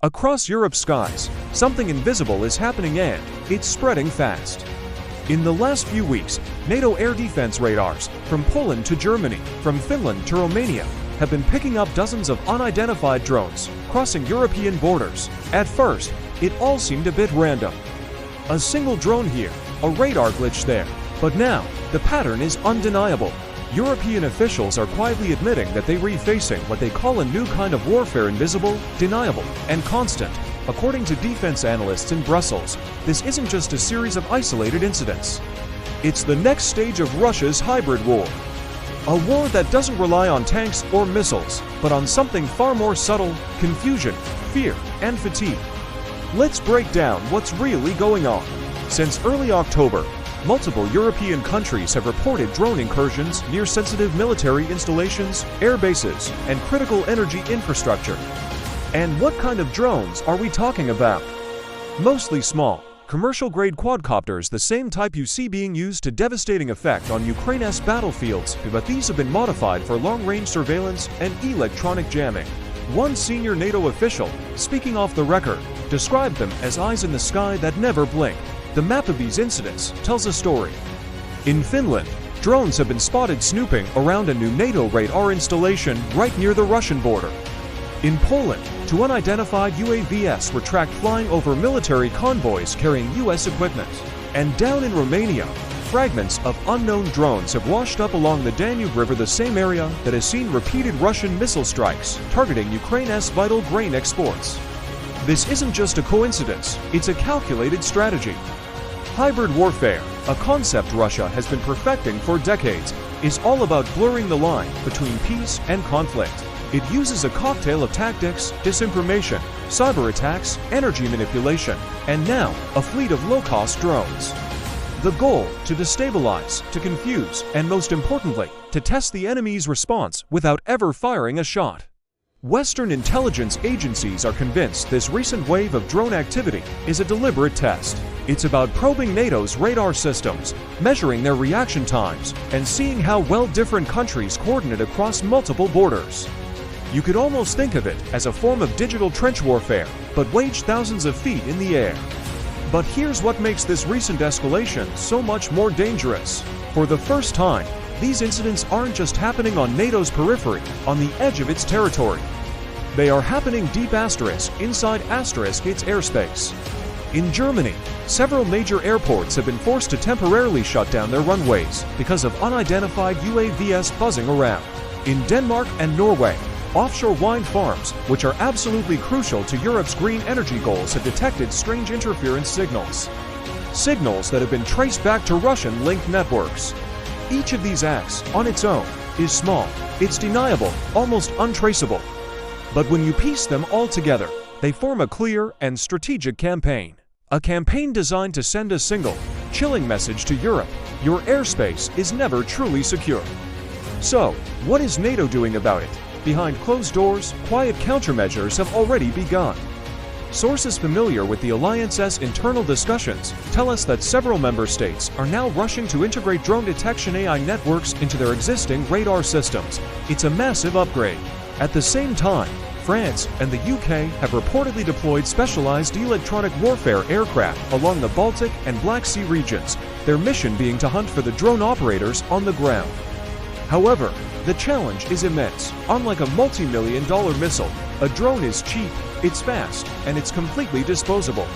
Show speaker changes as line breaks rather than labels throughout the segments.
Across Europe's skies, something invisible is happening and it's spreading fast. In the last few weeks, NATO air defense radars, from Poland to Germany, from Finland to Romania, have been picking up dozens of unidentified drones crossing European borders. At first, it all seemed a bit random. A single drone here, a radar glitch there. But now, the pattern is undeniable. European officials are quietly admitting that they're facing what they call a new kind of warfare: invisible, deniable, and constant. According to defense analysts in Brussels, this isn't just a series of isolated incidents. It's the next stage of Russia's hybrid war. A war that doesn't rely on tanks or missiles, but on something far more subtle: confusion, fear, and fatigue. Let's break down what's really going on. Since early October, multiple European countries have reported drone incursions near sensitive military installations, air bases, and critical energy infrastructure. And what kind of drones are we talking about? Mostly small, commercial-grade quadcopters, the same type you see being used to devastating effect on Ukraine's battlefields, but these have been modified for long-range surveillance and electronic jamming. One senior NATO official, speaking off the record, described them as eyes in the sky that never blink. The map of these incidents tells a story. In Finland, drones have been spotted snooping around a new NATO radar installation right near the Russian border. In Poland, two unidentified UAVs were tracked flying over military convoys carrying US equipment. And down in Romania, fragments of unknown drones have washed up along the Danube River, the same area that has seen repeated Russian missile strikes targeting Ukraine's vital grain exports. This isn't just a coincidence, it's a calculated strategy. Hybrid warfare, a concept Russia has been perfecting for decades, is all about blurring the line between peace and conflict. It uses a cocktail of tactics, disinformation, cyber attacks, energy manipulation, and now a fleet of low-cost drones. The goal: to destabilize, to confuse, and most importantly, to test the enemy's response without ever firing a shot. Western intelligence agencies are convinced this recent wave of drone activity is a deliberate test. It's about probing NATO's radar systems, measuring their reaction times, and seeing how well different countries coordinate across multiple borders. You could almost think of it as a form of digital trench warfare, but waged thousands of feet in the air. But here's what makes this recent escalation so much more dangerous. For the first time, these incidents aren't just happening on NATO's periphery, on the edge of its territory. They are happening deep inside its airspace. In Germany, several major airports have been forced to temporarily shut down their runways because of unidentified UAVs buzzing around. In Denmark and Norway, offshore wind farms, which are absolutely crucial to Europe's green energy goals, have detected strange interference signals. Signals that have been traced back to Russian-linked networks. Each of these acts, on its own, is small. It's deniable, almost untraceable. But when you piece them all together, they form a clear and strategic campaign. A campaign designed to send a single, chilling message to Europe: your airspace is never truly secure. So, what is NATO doing about it? Behind closed doors, quiet countermeasures have already begun. Sources familiar with the alliance's internal discussions tell us that several member states are now rushing to integrate drone detection AI networks into their existing radar systems. It's a massive upgrade. At the same time, France and the UK have reportedly deployed specialized electronic warfare aircraft along the Baltic and Black Sea regions, their mission being to hunt for the drone operators on the ground. However, the challenge is immense. Unlike a multi-million-dollar missile, a drone is cheap, it's fast, and it's completely disposable.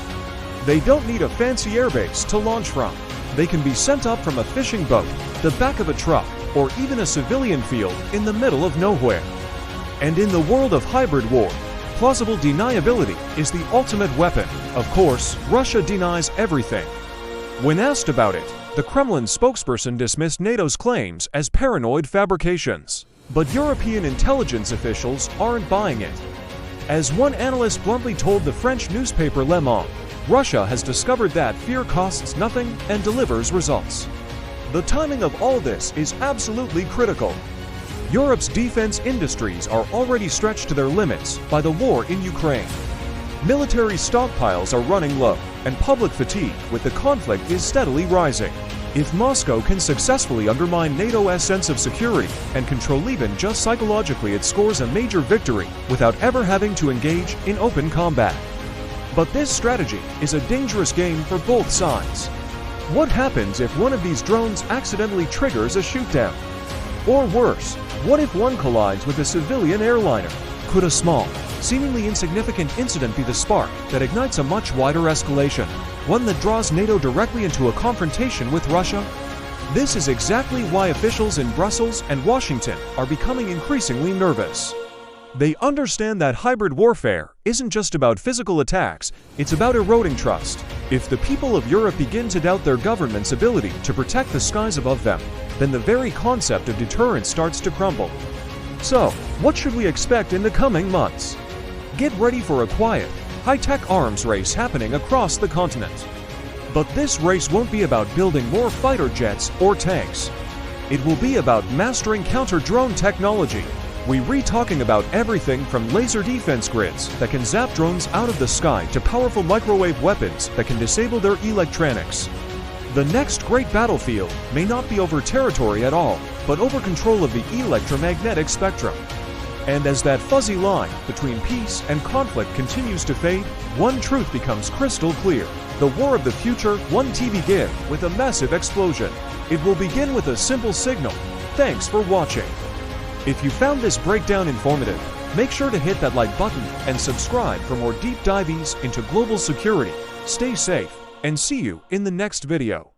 They don't need a fancy airbase to launch from. They can be sent up from a fishing boat, the back of a truck, or even a civilian field in the middle of nowhere. And in the world of hybrid war, plausible deniability is the ultimate weapon. Of course, Russia denies everything. When asked about it, the Kremlin spokesperson dismissed NATO's claims as paranoid fabrications. But European intelligence officials aren't buying it. As one analyst bluntly told the French newspaper Le Monde, Russia has discovered that fear costs nothing and delivers results. The timing of all this is absolutely critical. Europe's defense industries are already stretched to their limits by the war in Ukraine. Military stockpiles are running low, and public fatigue with the conflict is steadily rising. If Moscow can successfully undermine NATO's sense of security and control even just psychologically, it scores a major victory without ever having to engage in open combat. But this strategy is a dangerous game for both sides. What happens if one of these drones accidentally triggers a shootdown? Or worse, what if one collides with a civilian airliner? Could a small, seemingly insignificant incident be the spark that ignites a much wider escalation, one that draws NATO directly into a confrontation with Russia? This is exactly why officials in Brussels and Washington are becoming increasingly nervous. They understand that hybrid warfare isn't just about physical attacks, it's about eroding trust. If the people of Europe begin to doubt their government's ability to protect the skies above them, then the very concept of deterrence starts to crumble. So, what should we expect in the coming months? Get ready for a quiet, high-tech arms race happening across the continent. But this race won't be about building more fighter jets or tanks. It will be about mastering counter-drone technology. We're talking about everything from laser defense grids that can zap drones out of the sky to powerful microwave weapons that can disable their electronics. The next great battlefield may not be over territory at all, but over control of the electromagnetic spectrum. And as that fuzzy line between peace and conflict continues to fade, one truth becomes crystal clear. The war of the future won't begin with a massive explosion. It will begin with a simple signal. Thanks for watching. If you found this breakdown informative, make sure to hit that like button and subscribe for more deep dives into global security. Stay safe, and see you in the next video.